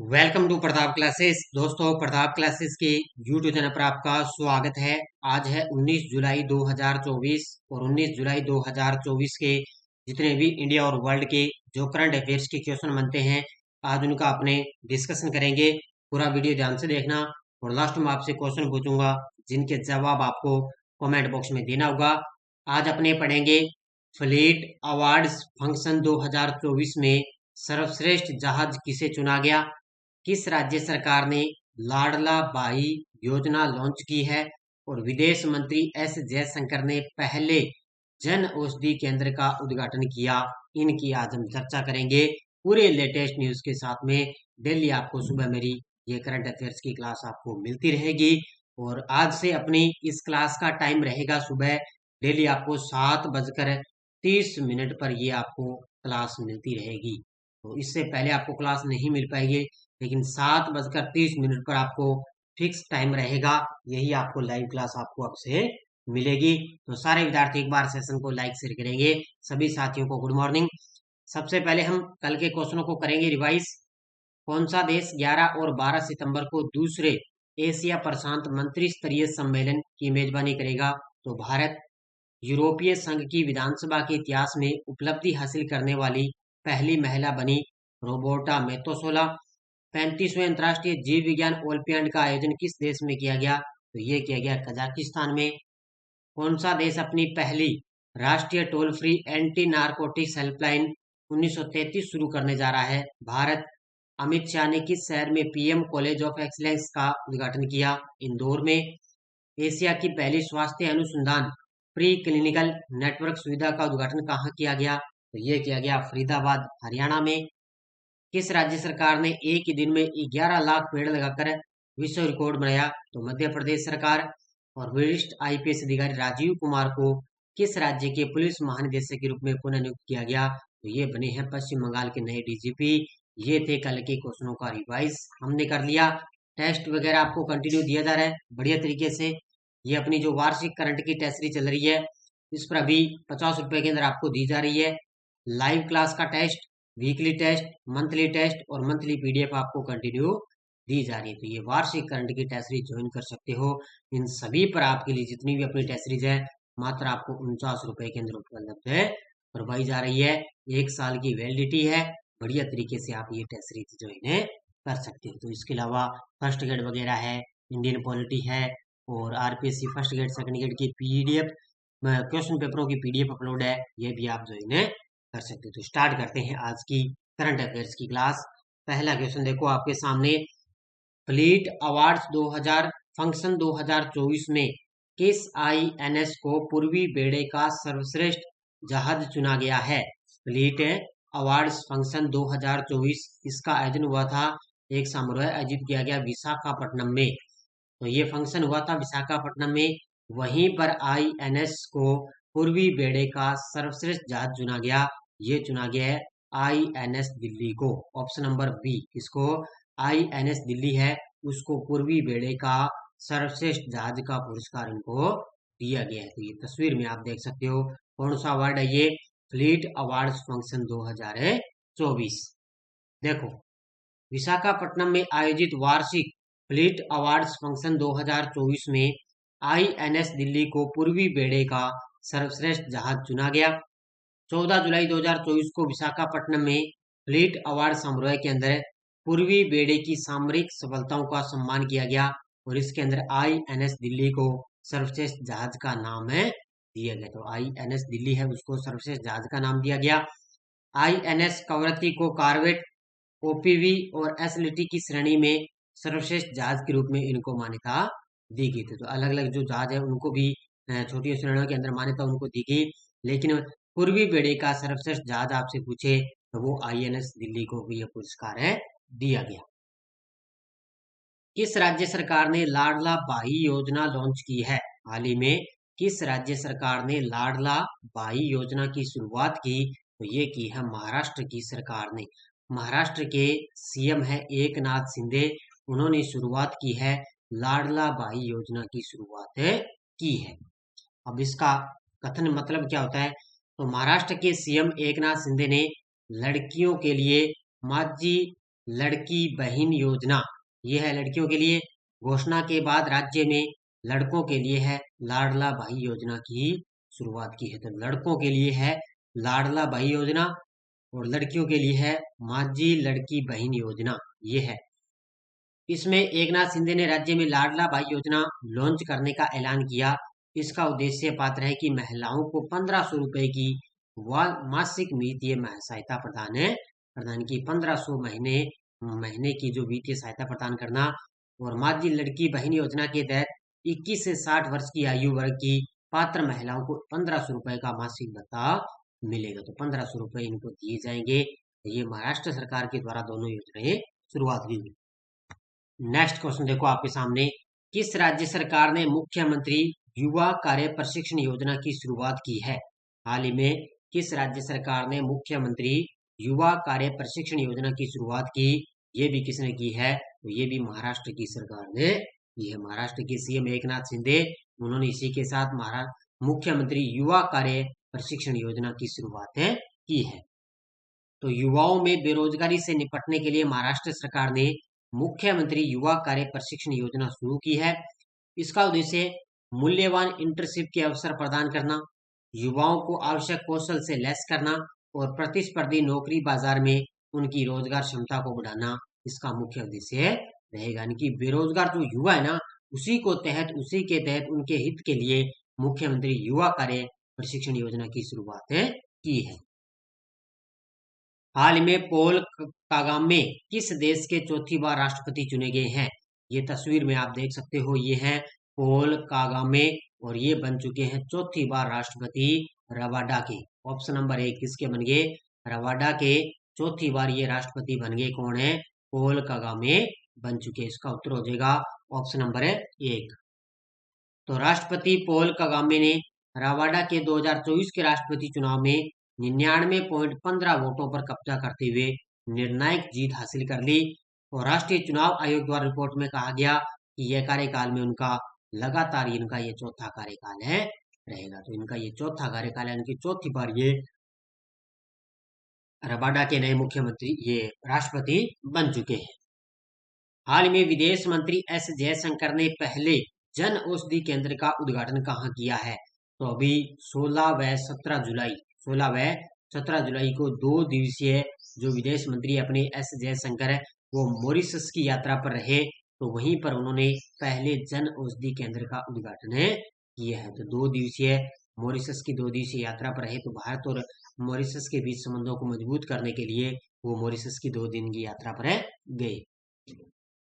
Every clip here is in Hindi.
Welcome to Pratap classes. दोस्तों, प्रताप क्लासेस के यूट्यूब चैनल पर आपका स्वागत है। आज है 19 जुलाई 2024 और 19 जुलाई 2024 के जितने भी इंडिया और वर्ल्ड के जो करंट अफेयर्स के क्वेश्चन बनते हैं, आज उनका अपने डिस्कशन करेंगे। पूरा वीडियो ध्यान से देखना और लास्ट में आपसे क्वेश्चन पूछूंगा जिनके जवाब आपको कमेंट बॉक्स में देना होगा। आज अपने पढ़ेंगे फ्लीट अवार्ड्स फंक्शन 2024 में सर्वश्रेष्ठ जहाज किसे चुना गया, किस राज्य सरकार ने लाडला बाई योजना लॉन्च की है और विदेश मंत्री एस जयशंकर ने पहले जन औषधि केंद्र का उद्घाटन किया। इनकी आज हम चर्चा करेंगे पूरे लेटेस्ट न्यूज के साथ में। डेली आपको सुबह मेरी ये करंट अफेयर्स की क्लास आपको मिलती रहेगी और आज से अपनी इस क्लास का टाइम रहेगा सुबह डेली आपको 7:30 पर ये आपको क्लास मिलती रहेगी। तो इससे पहले आपको क्लास नहीं मिल पाएगी, लेकिन 7:30 पर आपको फिक्स टाइम रहेगा। यही आपको लाइव क्लास आपको अब से मिलेगी। तो सारे विद्यार्थी एक बार सेशन को लाइक शेयर करेंगे। सभी साथियों को गुड मॉर्निंग। सबसे पहले हम कल के क्वेश्चनों को करेंगे रिवाइज। कौन सा देश 11 और 12 सितंबर को दूसरे एशिया प्रशांत मंत्री स्तरीय सम्मेलन की मेजबानी करेगा? तो भारत। यूरोपीय संघ की विधानसभा के इतिहास में उपलब्धि हासिल करने वाली पहली महिला बनी रोबोटा मेतोसोला। 35वें अंतर्राष्ट्रीय जीव विज्ञान ओलंपियाड का आयोजन किस देश में किया गया? तो ये किया गया कजाकिस्तान में। कौन सा देश अपनी पहली राष्ट्रीय toll free anti narcotics helpline 1933 शुरू करने जा रहा है? भारत। अमित शाह ने किस शहर में पीएम कॉलेज ऑफ एक्सीलेंस का उद्घाटन किया? इंदौर में। एशिया की पहली स्वास्थ्य अनुसंधान प्री क्लिनिकल नेटवर्क सुविधा का उद्घाटन कहाँ किया गया? तो ये किया गया फरीदाबाद हरियाणा में। किस राज्य सरकार ने एक ही दिन में 11 लाख पेड़ लगाकर विश्व रिकॉर्ड बनाया? तो मध्य प्रदेश सरकार। और वरिष्ठ आईपीएस अधिकारी राजीव कुमार को किस राज्य के पुलिस महानिदेशक के रूप में पुनः नियुक्त किया गया? तो ये बने हैं पश्चिम बंगाल के नए डीजीपी। ये थे कल के क्वेश्चनों का रिवाइज हमने कर लिया। टेस्ट वगैरह आपको कंटिन्यू दिया जा रहा है बढ़िया तरीके से। ये अपनी जो वार्षिक करंट की टेस्ट सीरीज चल रही है, इस पर अभी 50 रुपए के अंदर आपको दी जा रही है लाइव क्लास का test, weekly test, monthly test और मंथली पीडीएफ आपको कंटिन्यू दी जा रही है। तो ये वार्षिक करंट की टेस्ट सीरीज ज्वाइन कर सकते हो। इन सभी पर आपके लिए जितनी भी अपनी टेस्ट सीरीज है मात्र आपको 49 रुपए के अंदर उपलब्ध है करवाई जा रही है। 1 साल की वैलिडिटी है। बढ़िया तरीके से आप ये टेस्ट सीरीज ज्वाइन कर सकते हो। तो इसके अलावा फर्स्ट ग्रेड वगैरह है, इंडियन पॉलिटी है और RPSC first grade second grade की पीडीएफ क्वेश्चन पेपरों की पीडीएफ अपलोड है, ये भी आप ज्वाइन कर सकते हो। तो स्टार्ट करते हैं आज की करंट अफेयर्स की क्लास। पहला क्वेश्चन देखो आपके सामने। फ्लीट अवार्ड्स 2000 फंक्शन 2024 में किस आईएनएस को पूर्वी बेड़े का सर्वश्रेष्ठ जहाज चुना गया है? फ्लीट अवार्ड्स फंक्शन 2024 इसका आयोजन हुआ था, एक समारोह आयोजित किया गया विशाखापट्टनम में। तो ये फंक्शन हुआ था विशाखापट्टनम में। वहीं पर आईएनएस को पूर्वी बेड़े का सर्वश्रेष्ठ जहाज चुना गया। ये चुना गया है आईएनएस दिल्ली को। ऑप्शन नंबर बी, इसको आईएनएस दिल्ली है उसको पूर्वी बेड़े का सर्वश्रेष्ठ जहाज का पुरस्कार इनको दिया गया है। तो ये तस्वीर में आप देख सकते हो कौन सा अवार्ड है ये? Fleet awards function 2024। देखो, विशाखापट्टनम में आयोजित वार्षिक फ्लीट अवार्ड्स फंक्शन 2024 में आईएनएस दिल्ली को पूर्वी बेड़े का सर्वश्रेष्ठ जहाज चुना गया। 14 जुलाई 2024 को विशाखापट्टनम में फ्लीट अवार्ड समारोह के अंदर पूर्वी बेड़े की सामरिक सफलताओं का सम्मान किया गया और इसके अंदर आईएनएस दिल्ली को सर्वश्रेष्ठ जहाज का नाम है दिया गया। तो आईएनएस दिल्ली है उसको सर्वश्रेष्ठ जहाज का नाम दिया गया। आईएनएस कवरत्ती को कार्वेट, ओपीवी और एसएलटी की श्रेणी में सर्वश्रेष्ठ जहाज के रूप में इनको मान्यता दी गई थी। तो अलग अलग जो जहाज है उनको भी छोटी श्रेणियों के अंदर मान्यता उनको दी गई, लेकिन पूर्वी बेड़े का सर्वश्रेष्ठ जहाज आपसे पूछे तो वो आईएनएस दिल्ली को भी यह पुरस्कार है दिया गया। किस राज्य सरकार ने लाडला बाई योजना लॉन्च की है? हाल ही में किस राज्य सरकार ने लाडला बाई योजना की शुरुआत की? तो ये की है महाराष्ट्र की सरकार ने। महाराष्ट्र के सीएम है एकनाथ शिंदे, उन्होंने शुरुआत की है लाडला बाई योजना की शुरुआत की है। अब इसका कथन मतलब क्या होता है? तो महाराष्ट्र के सीएम एकनाथ शिंदे ने लड़कियों के लिए माझी लड़की बहन योजना, ये है लड़कियों के लिए। घोषणा के बाद राज्य में लड़कों के लिए है लाडला भाई योजना की शुरुआत की है। तो लड़कों के लिए है लाडला भाई योजना और लड़कियों के लिए है माझी लड़की बहन योजना, ये है। इसमें एकनाथ शिंदे ने राज्य में लाडला भाई योजना लॉन्च करने का ऐलान किया। इसका उद्देश्य पात्र है कि महिलाओं को 1500 रुपए की मासिक वित्तीय सहायता प्रदान की 1500 महीने की जो वित्तीय सहायता प्रदान करना। और माझी लड़की बहन योजना के तहत 21 से 60 वर्ष की आयु वर्ग की पात्र महिलाओं को 1500 रुपए का मासिक भत्ता मिलेगा। तो 1500 रुपए इनको दिए जाएंगे। ये महाराष्ट्र सरकार के द्वारा दोनों योजनाएं शुरुआत की गई। नेक्स्ट क्वेश्चन देखो आपके सामने, किस राज्य सरकार ने मुख्यमंत्री युवा कार्य प्रशिक्षण योजना की शुरुआत की है? हाल ही में किस राज्य सरकार ने मुख्यमंत्री युवा कार्य प्रशिक्षण योजना की शुरुआत की? ये भी किसने की है? तो ये भी महाराष्ट्र की सरकार ने की है। महाराष्ट्र के सीएम एकनाथ शिंदे, उन्होंने इसी के साथ मुख्यमंत्री युवा कार्य प्रशिक्षण योजना की शुरुआत की है। तो युवाओं में बेरोजगारी से निपटने के लिए महाराष्ट्र सरकार ने मुख्यमंत्री युवा कार्य प्रशिक्षण योजना शुरू की है। इसका उद्देश्य मूल्यवान इंटर्नशिप के अवसर प्रदान करना, युवाओं को आवश्यक कौशल से लैस करना और प्रतिस्पर्धी नौकरी बाजार में उनकी रोजगार क्षमता को बढ़ाना, इसका मुख्य उद्देश्य रहेगा। यानी कि बेरोजगार जो युवा है ना, उसी के तहत उनके हित के लिए मुख्यमंत्री युवा कार्य प्रशिक्षण योजना की शुरुआत की है। हाल में पॉल कागामे किस देश के चौथी बार राष्ट्रपति चुने गए हैं? ये तस्वीर में आप देख सकते हो, ये है पॉल कागामे और ये बन चुके हैं चौथी बार राष्ट्रपति रवांडा के। ऑप्शन नंबर 1 किसके बन गए? रवांडा के चौथी बार ये राष्ट्रपति बन गए। कौन है? पॉल कागामे बन चुके। इसका उत्तर हो जाएगा ऑप्शन नंबर 1। तो राष्ट्रपति पॉल कागामे ने रवांडा के 2024 के राष्ट्रपति चुनाव में 99.15 वोटों पर कब्जा करते हुए निर्णायक जीत हासिल कर ली। और राष्ट्रीय चुनाव आयोग द्वारा रिपोर्ट में कहा गया कि यह कार्यकाल में उनका लगातार इनका ये चौथा कार्यकाल रहेगा। तो इनका ये चौथा कार्यकाल है, इनकी चौथी बार ये रवांडा के नए मुख्यमंत्री ये राष्ट्रपति बन चुके हैं। हाल में विदेश मंत्री एस जयशंकर ने पहले जन औषधि केंद्र का उद्घाटन कहाँ किया है? तो अभी 16 व 17 जुलाई को 2 दिवसीय जो विदेश मंत्री अपने एस जयशंकर है वो मॉरिशस की यात्रा पर रहे। तो वहीं पर उन्होंने पहले जन औषधि केंद्र का उद्घाटन किया है। तो 2 दिवसीय मॉरिशस की 2 दिवसीय यात्रा पर रहे। तो भारत और मॉरिशस के बीच संबंधों को मजबूत करने के लिए वो मॉरिशस की 2 दिन की यात्रा पर गए।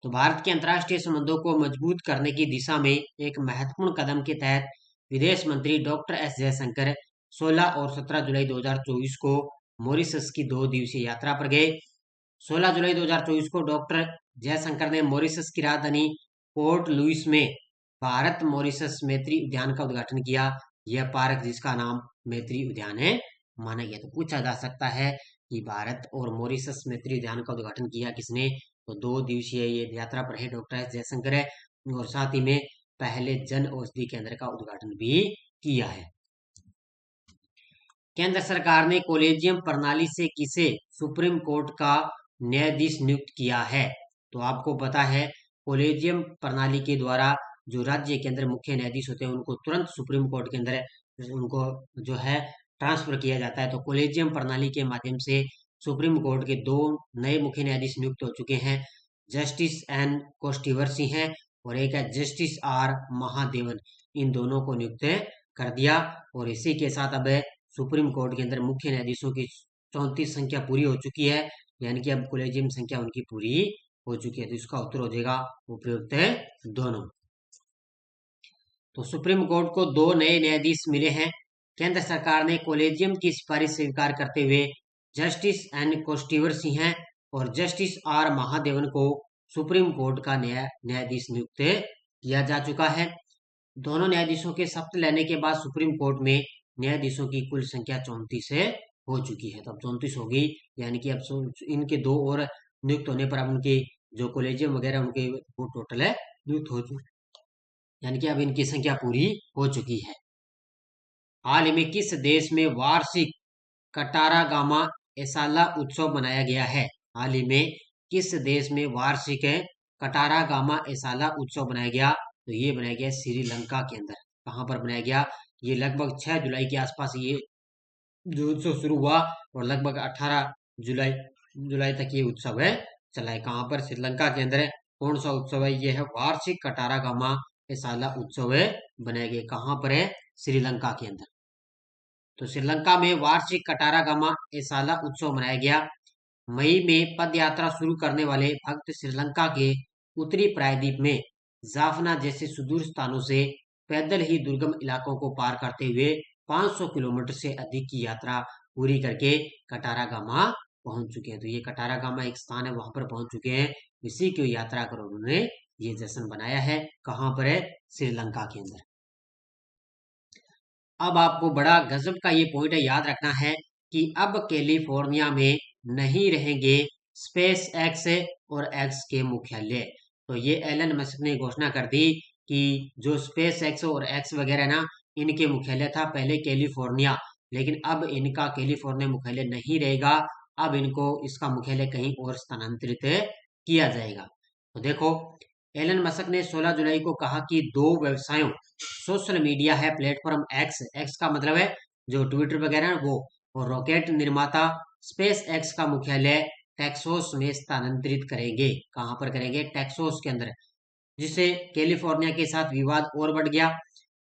तो भारत के अंतर्राष्ट्रीय संबंधों को मजबूत करने की दिशा में एक महत्वपूर्ण कदम के तहत विदेश मंत्री डॉक्टर एस जयशंकर 16 और 17 जुलाई 2024 को मॉरिशस की 2 दिवसीय यात्रा पर गए। 16 जुलाई 2024 को डॉक्टर जयशंकर ने मॉरिशस की राजधानी पोर्ट लुइस में भारत मॉरिशस मैत्री उद्यान का उद्घाटन किया। यह पार्क जिसका नाम मैत्री उद्यान है माना गया। तो पूछा जा सकता है कि भारत और मॉरिशस मैत्री उद्यान का उद्घाटन किया किसने? तो 2 दिवसीय ये यात्रा पर है डॉक्टर एस जयशंकर है और साथ ही में पहले जन औषधि केंद्र का उद्घाटन भी किया है। केंद्र सरकार ने कॉलेजियम प्रणाली से किसे सुप्रीम कोर्ट का न्यायाधीश नियुक्त किया है? तो आपको पता है कॉलेजियम प्रणाली के द्वारा जो राज्य के अंदर मुख्य न्यायाधीश होते हैं उनको तुरंत सुप्रीम कोर्ट के अंदर उनको जो है ट्रांसफर किया जाता है। तो कॉलेजियम प्रणाली के माध्यम से सुप्रीम कोर्ट के 2 नए मुख्य न्यायाधीश नियुक्त हो चुके हैं। जस्टिस एन कोस्टिवर्सी हैं और एक है जस्टिस आर महादेवन। इन दोनों को नियुक्त कर दिया और इसी के साथ अब सुप्रीम कोर्ट के अंदर मुख्य न्यायाधीशों की 34 संख्या पूरी हो चुकी है। यानी कि अब कॉलेजियम संख्या उनकी पूरी हो चुकी है। तो इसका उत्तर हो जाएगा उपयुक्त है दोनों। तो सुप्रीम कोर्ट को 2 नए न्यायाधीश मिले हैं। केंद्र सरकार ने कॉलेजियम की सिफारिश स्वीकार करते हुए जस्टिस एन कोस्टिवर्सी हैं और जस्टिस आर महादेवन को सुप्रीम कोर्ट का न्यायाधीश नियुक्त किया जा चुका है। दोनों न्यायाधीशों के शपथ लेने के बाद सुप्रीम कोर्ट में न्यायाधीशों की कुल संख्या 34 हो चुकी है। तो अब 34 होगी। यानी कि अब इनके 2 और नियुक्त होने पर अब उनके जो कॉलेजियम वगैरह उनके वो टोटल है नियुक्त हो चुके, यानी कि अब इनकी संख्या पूरी हो चुकी है। हाल ही में किस देश में वार्षिक कटारागामा एसाला उत्सव मनाया गया है? हाल ही में किस देश में वार्षिक कटारा गामा एसाला उत्सव बनाया गया? तो ये बनाया गया श्रीलंका के अंदर। कहाँ पर बनाया गया? ये लगभग 6 जुलाई के आसपास ये जो उत्सव शुरू हुआ और लगभग 18 जुलाई जुलाई तक ये उत्सव है चला है। कहाँ पर? श्रीलंका के अंदर है। कौन सा उत्सव है? ये है वार्षिक कटारा गामा एसाला उत्सव है बनाया गया। कहाँ पर है? श्रीलंका के अंदर। तो श्रीलंका में वार्षिक कटारा गामा एसाला उत्सव मनाया गया। मई में पद यात्रा शुरू करने वाले भक्त श्रीलंका के उत्तरी प्रायद्वीप में जाफना जैसे सुदूर स्थानों से पैदल ही दुर्गम इलाकों को पार करते हुए 500 किलोमीटर से अधिक की यात्रा पूरी करके कटारा गामा पहुंच चुके हैं। तो ये कटारा गामा एक स्थान है, वहां पर पहुंच चुके हैं। इसी की यात्रा कर उन्होंने ये जश्न बनाया है। कहाँ पर है? श्रीलंका के अंदर। अब आपको बड़ा गजब का ये पॉइंट याद रखना है कि अब कैलिफोर्निया में नहीं रहेंगे स्पेस एक्स और एक्स के मुख्यालय। तो ये एलन मस्क ने घोषणा कर दी कि जो स्पेस एक्स और एक्स वगैरह ना, इनके मुख्यालय था पहले कैलिफोर्निया, लेकिन अब इनका कैलिफोर्निया मुख्यालय नहीं रहेगा। अब इनको इसका मुख्यालय कहीं और स्थानांतरित किया जाएगा। तो देखो, एलन मस्क ने 16 जुलाई को कहा कि दो व्यवसायों सोशल मीडिया है प्लेटफॉर्म एक्स, एक्स का मतलब है जो ट्विटर वगैरह है वो, और रॉकेट निर्माता स्पेस एक्स का मुख्यालय टेक्सास में स्थानांतरित करेंगे। कहां पर करेंगे? टेक्सास के अंदर, जिससे कैलिफोर्निया के साथ विवाद और बढ़ गया।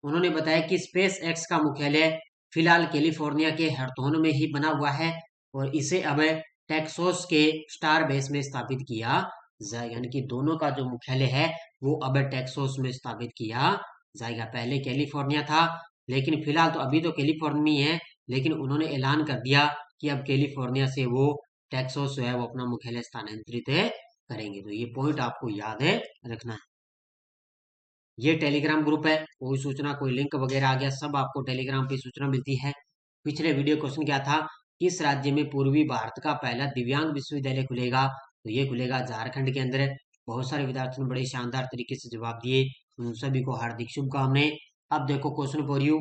उन्होंने बताया कि स्पेस एक्स का मुख्यालय फिलहाल कैलिफोर्निया के हरतोन में ही बना हुआ है और इसे अब टेक्सास के स्टार बेस में स्थापित किया जाएगा। यानी कि दोनों का जो मुख्यालय है वो अब टेक्सास में स्थापित किया जाएगा। पहले कैलिफोर्निया था, लेकिन फिलहाल तो अभी तो कैलिफोर्निया में है, लेकिन उन्होंने ऐलान कर दिया कि अब कैलिफोर्निया से वो टेक्सास जो है वो अपना मुख्यालय स्थानांतरित करेंगे। तो ये पॉइंट आपको याद है रखना है। ये टेलीग्राम ग्रुप है, कोई सूचना कोई लिंक वगैरह आ गया सब आपको टेलीग्राम पे सूचना मिलती है। पिछले वीडियो क्वेश्चन क्या था? किस राज्य में पूर्वी भारत का पहला दिव्यांग विश्वविद्यालय खुलेगा? तो ये खुलेगा झारखंड के अंदर। बहुत सारे विद्यार्थियों ने बड़े शानदार तरीके से जवाब दिए, उन सभी को हार्दिक शुभकामनाएं। अब देखो क्वेश्चन फॉर यू,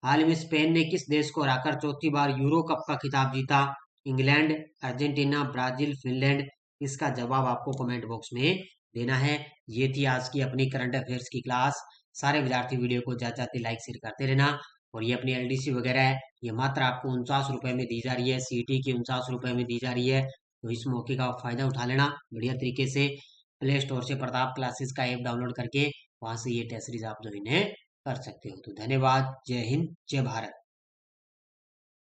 हाल में स्पेन ने किस देश को हराकर चौथी बार यूरो कप का खिताब जीता? England, Argentina, Brazil, Finland? इसका जवाब आपको कमेंट बॉक्स में देना है। ये थी आज की अपनी करंट अफेयर्स की क्लास। सारे विद्यार्थी वीडियो को जाते जाते लाइक शेयर करते रहना। और ये अपनी एलडीसी वगैरह है, ये मात्र आपको 49 रुपए में दी जा रही है, सीटी की 49 रुपए में दी जा रही है। तो इस मौके का फायदा उठा लेना बढ़िया तरीके से। प्ले स्टोर से प्रताप क्लासेस का ऐप डाउनलोड करके वहां से ये टेस्ट सीरीज आप जो इन्हें कर सकते हो। तो धन्यवाद। जय हिंद, जय भारत।